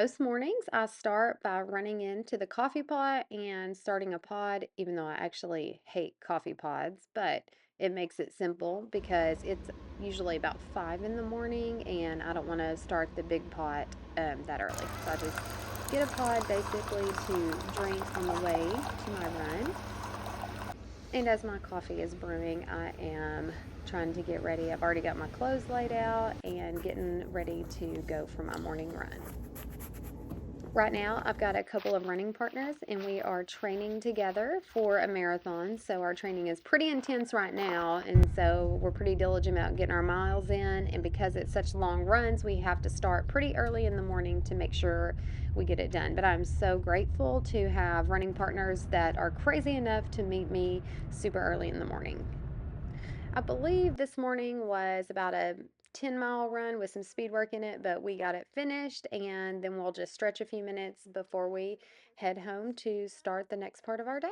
Most mornings I start by running into the coffee pot and starting a pod, even though I actually hate coffee pods, but it makes it simple because it's usually about 5 in the morning and I don't want to start the big pot that early. So I just get a pod basically to drink on the way to my run. And as my coffee is brewing, I am trying to get ready. I've already got my clothes laid out and getting ready to go for my morning run. Right now, I've got a couple of running partners and we are training together for a marathon. So, our training is pretty intense right now, and so we're pretty diligent about getting our miles in. And because it's such long runs, we have to start pretty early in the morning to make sure we get it done. But I'm so grateful to have running partners that are crazy enough to meet me super early in the morning. I believe this morning was about a 10-mile run with some speed work in it, but we got it finished and then we'll just stretch a few minutes before we head home to start the next part of our day.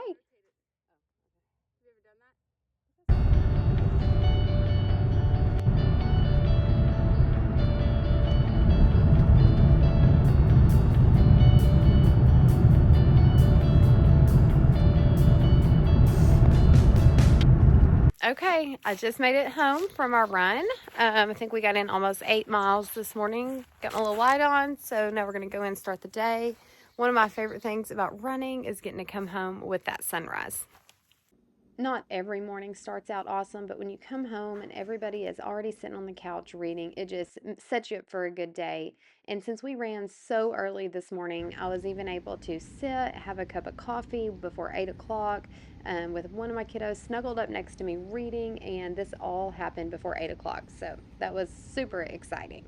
Okay, I just made it home from our run. I think we got in almost 8 miles this morning. Got my little light on, so now we're going to go in and start the day. One of my favorite things about running is getting to come home with that sunrise. Not every morning starts out awesome, but when you come home and everybody is already sitting on the couch reading, it just sets you up for a good day. And since we ran so early this morning, I was even able to sit, have a cup of coffee before 8 o'clock with one of my kiddos snuggled up next to me reading, and this all happened before 8 o'clock. So that was super exciting.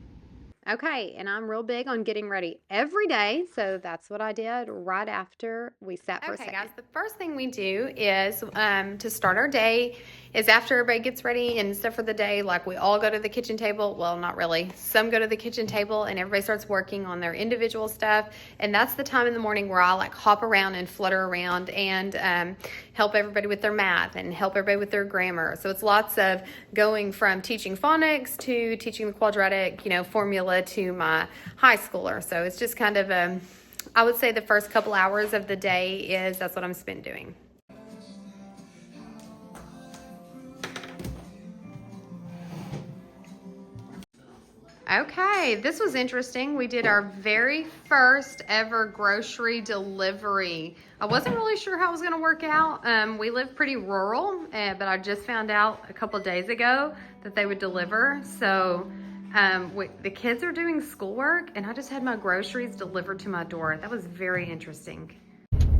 Okay, and I'm real big on getting ready every day, so that's what I did right after we sat for a Okay, guys, second. the first thing we do is to start our day is after everybody gets ready and stuff for the day, like we all go to the kitchen table. Well, not really. Some go to the kitchen table and everybody starts working on their individual stuff. And that's the time in the morning where I like hop around and flutter around and help everybody with their math and help everybody with their grammar. So it's lots of going from teaching phonics to teaching the quadratic, formula to my high schooler. So it's just kind of I would say the first couple hours of the day is that's what I'm spent doing. Okay, this was interesting. We did our very first ever grocery delivery. I wasn't really sure how it was going to work out. We live pretty rural, but I just found out a couple of days ago that they would deliver. So the kids are doing schoolwork, and I just had my groceries delivered to my door. That was very interesting.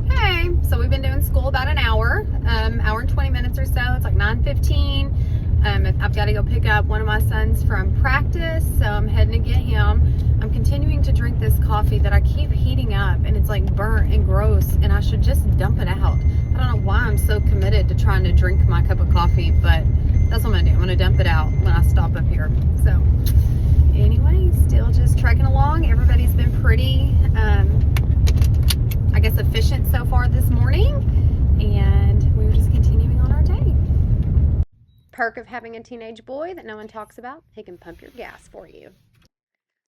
Hey, so we've been doing school about an hour, hour and 20 minutes or so. It's like 9:15. I've got to go pick up one of my sons from practice, so I'm heading to get him. I'm continuing to drink this coffee that I keep heating up, and it's like burnt and gross, and I should just dump it out. I don't know why I'm so committed to trying to drink my cup of coffee, but that's what I'm gonna do. I'm gonna dump it out when I stop up here. So anyway, still just trekking along. Everybody's been pretty I guess efficient so far this morning, and we were just continuing on our day. Perk of having a teenage boy that no one talks about, he can pump your gas for you.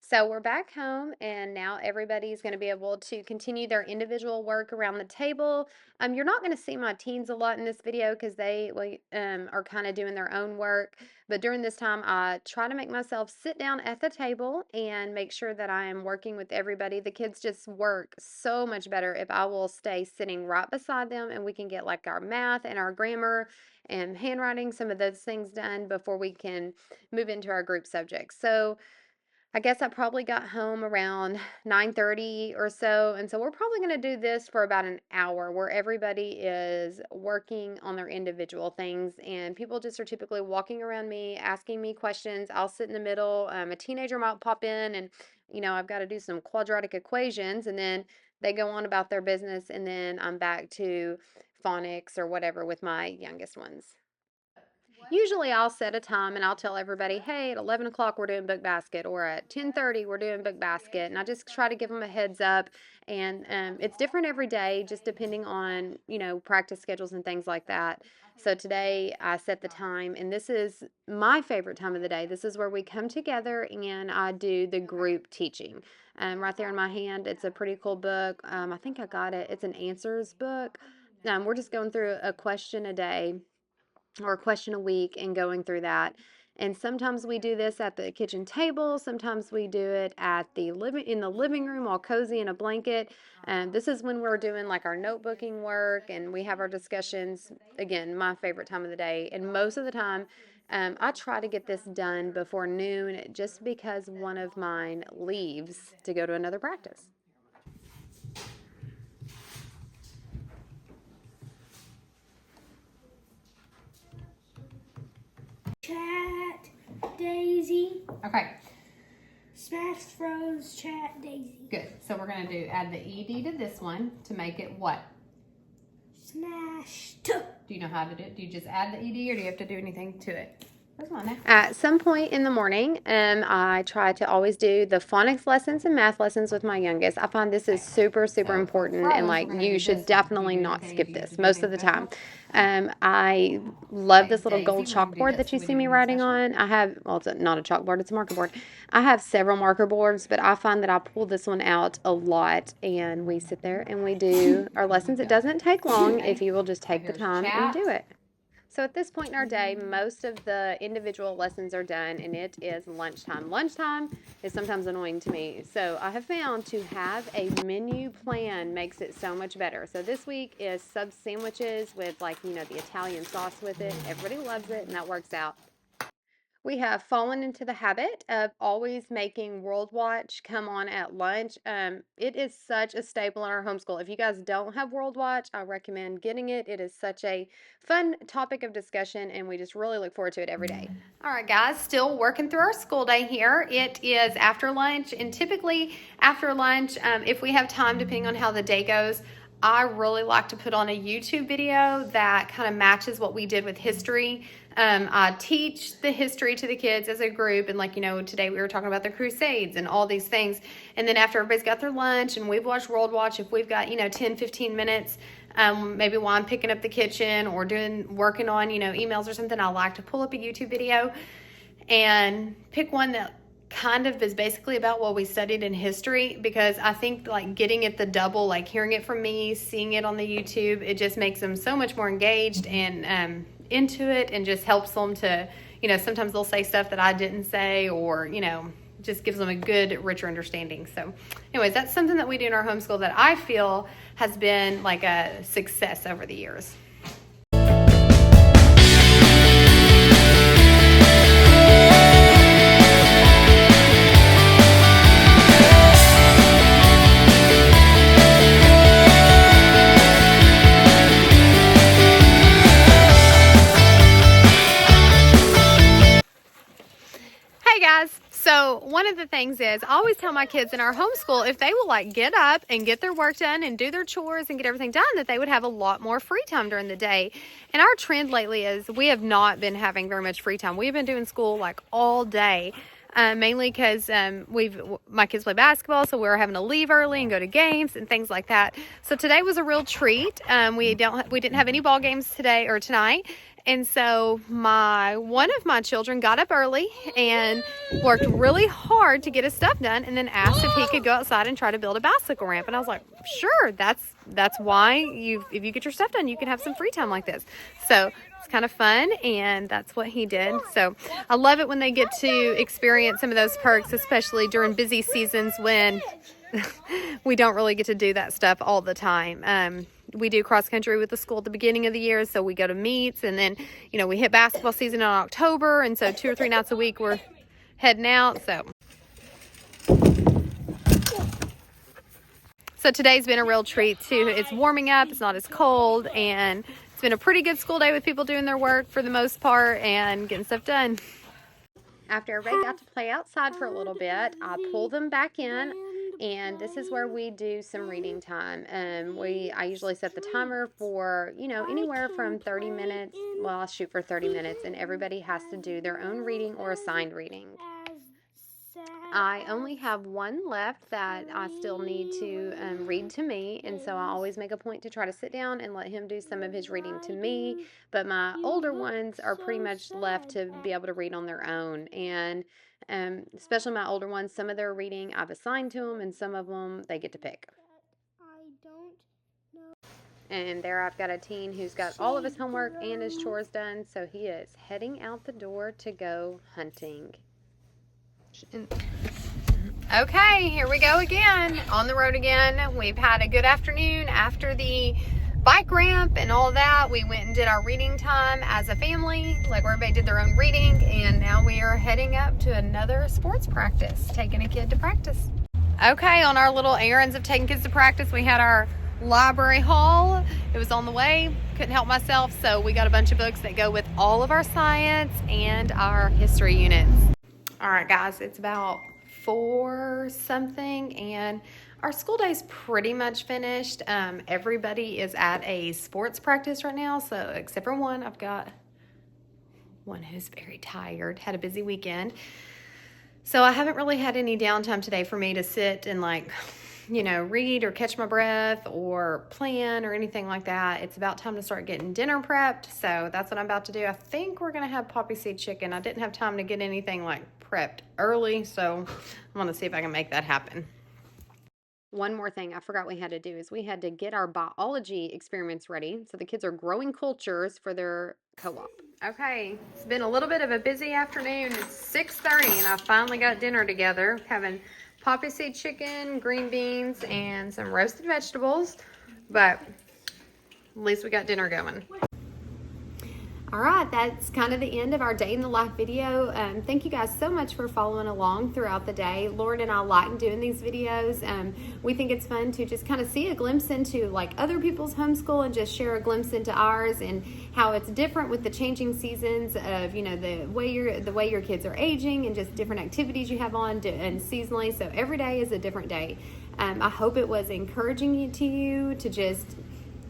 So we're back home, and now everybody's going to be able to continue their individual work around the table. You're not going to see my teens a lot in this video because they are kind of doing their own work. But during this time, I try to make myself sit down at the table and make sure that I am working with everybody. The kids just work so much better if I will stay sitting right beside them, and we can get like our math and our grammar and handwriting, some of those things done before we can move into our group subjects. So I guess I probably got home around 9:30 or so, and so we're probably going to do this for about an hour where everybody is working on their individual things, and people just are typically walking around me, asking me questions. I'll sit in the middle. A teenager might pop in, and I've got to do some quadratic equations, and then they go on about their business, and then I'm back to phonics or whatever with my youngest ones. usually I'll set a time and I'll tell everybody, hey, at 11 o'clock we're doing book basket, or at 10:30 we're doing book basket. And I just try to give them a heads up. And it's different every day, just depending on, practice schedules and things like that. So today I set the time, and this is my favorite time of the day. This is where we come together and I do the group teaching. Right there in my hand, it's a pretty cool book. I think I got it. It's an answers book. We're just going through a question a day or a question a week and going through that. And sometimes we do this at the kitchen table. Sometimes we do it at in the living room, all cozy in a blanket. And this is when we're doing like our notebooking work and we have our discussions. Again, my favorite time of the day. And most of the time, I try to get this done before noon, just because one of mine leaves to go to another practice. Chat Daisy. Okay, Smash Bros. Chat Daisy. good. So we're going to add the ED to this one to make it what? Smash. Do you know how to do it? Do you just add the ED, or do you have to do anything to it? Where's mine now? At some point in the morning, I try to always do the phonics lessons and math lessons with my youngest. I find this is super, super So important, for and prose, like we're gonna you do should this one. Do you definitely do not anything? skip Do you have this to do most of anything the time. special? I love this little Daisy, gold we're gonna do chalkboard this. that you Do we see do me anything writing special? on. I have, well, it's not a chalkboard, it's a marker board. I have several marker boards, but I find that I pull this one out a lot, and we sit there and we do our lessons. It doesn't take long if you will just So take the here's time and chat. do it. So at this point in our day, most of the individual lessons are done, and it is lunchtime. Lunchtime is sometimes annoying to me. So I have found to have a menu plan makes it so much better. So this week is sub sandwiches with, like, the Italian sauce with it. Everybody loves it, and that works out. We have fallen into the habit of always making World Watch come on at lunch. It is such a staple in our homeschool. If you guys don't have World Watch, I recommend getting it. It is such a fun topic of discussion, and we just really look forward to it every day. All right, guys, still working through our school day here. It is after lunch, and typically after lunch, if we have time, depending on how the day goes, I really like to put on a YouTube video that kind of matches what we did with history. I teach the history to the kids as a group, and today we were talking about the Crusades and all these things. And then after everybody's got their lunch and we've watched World Watch, if we've got 10, 15 minutes, maybe while I'm picking up the kitchen or working on emails or something, I like to pull up a YouTube video and pick one that kind of is basically about what we studied in history, because I think like getting it the double, like hearing it from me, seeing it on the YouTube, it just makes them so much more engaged and into it, and just helps them to, sometimes they'll say stuff that I didn't say, or just gives them a good, richer understanding. So anyways, that's something that we do in our homeschool that I feel has been like a success over the years. Hey guys, so one of the things is I always tell my kids in our homeschool, if they will like get up and get their work done and do their chores and get everything done, that they would have a lot more free time during the day. And our trend lately is we have not been having very much free time. We've been doing school like all day. Mainly because my kids play basketball, so we're having to leave early and go to games and things like that. So today was a real treat. We didn't have any ball games today or tonight, and so one of my children got up early and worked really hard to get his stuff done, and then asked if he could go outside and try to build a bicycle ramp. And I was like, sure, that's why if you get your stuff done, you can have some free time like this. So it's kind of fun, and that's what he did. So I love it when they get to experience some of those perks, especially during busy seasons when we don't really get to do that stuff all the time. We do cross country with the school at the beginning of the year, so we go to meets, and then we hit basketball season in October, and so 2 or 3 nights a week we're heading out. So today's been a real treat too. It's warming up, it's not as cold, and it's been a pretty good school day with people doing their work for the most part and getting stuff done. After everybody got to play outside for a little bit, I pulled them back in, And this is where we do some reading time. I usually set the timer for, anywhere from 30 minutes. Well, I'll shoot for 30 minutes, and everybody has to do their own reading or assigned reading. I only have one left that I still need to read to me, and so I always make a point to try to sit down and let him do some of his reading to me. But my older ones are pretty much left to be able to read on their own, and especially my older ones, some of their reading I've assigned to them, and some of them they get to pick. And there I've got a teen who's got all of his homework and his chores done, so he is heading out the door to go hunting. Okay, here we go again, on the road again. We've had a good afternoon after the bike ramp and all that. We went and did our reading time as a family, like where everybody did their own reading, and now we are heading up to another sports practice, taking a kid to practice. Okay, on our little errands of taking kids to practice, we had our library haul. It was on the way, couldn't help myself, so we got a bunch of books that go with all of our science and our history units. All right, guys, it's about 4 something, and our school day's pretty much finished. Everybody is at a sports practice right now, so except for one. I've got one who's very tired, had a busy weekend. So I haven't really had any downtime today for me to sit and read or catch my breath or plan or anything like that. It's about time to start getting dinner prepped, so that's what I'm about to do. I think we're gonna have poppy seed chicken. I didn't have time to get anything prepped early, so I'm gonna see if I can make that happen. One more thing I forgot we had to do is we had to get our biology experiments ready. So the kids are growing cultures for their co-op. Okay, it's been a little bit of a busy afternoon. It's 6:30 and I finally got dinner together, having poppy seed chicken, green beans, and some roasted vegetables, but at least we got dinner going. All right, that's kind of the end of our day in the life video. Thank you guys so much for following along throughout the day. Lauren and I like doing these videos. We think it's fun to just kind of see a glimpse into other people's homeschool and just share a glimpse into ours and how it's different with the changing seasons of the way your kids are aging and just different activities you have on and seasonally. So every day is a different day. I hope it was encouraging to you to just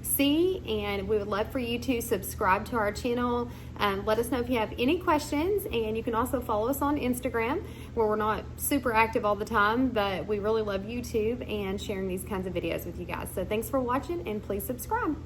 see, and we would love for you to subscribe to our channel. Let us know if you have any questions, and you can also follow us on Instagram, where we're not super active all the time, but we really love YouTube and sharing these kinds of videos with you guys. So thanks for watching, and please subscribe.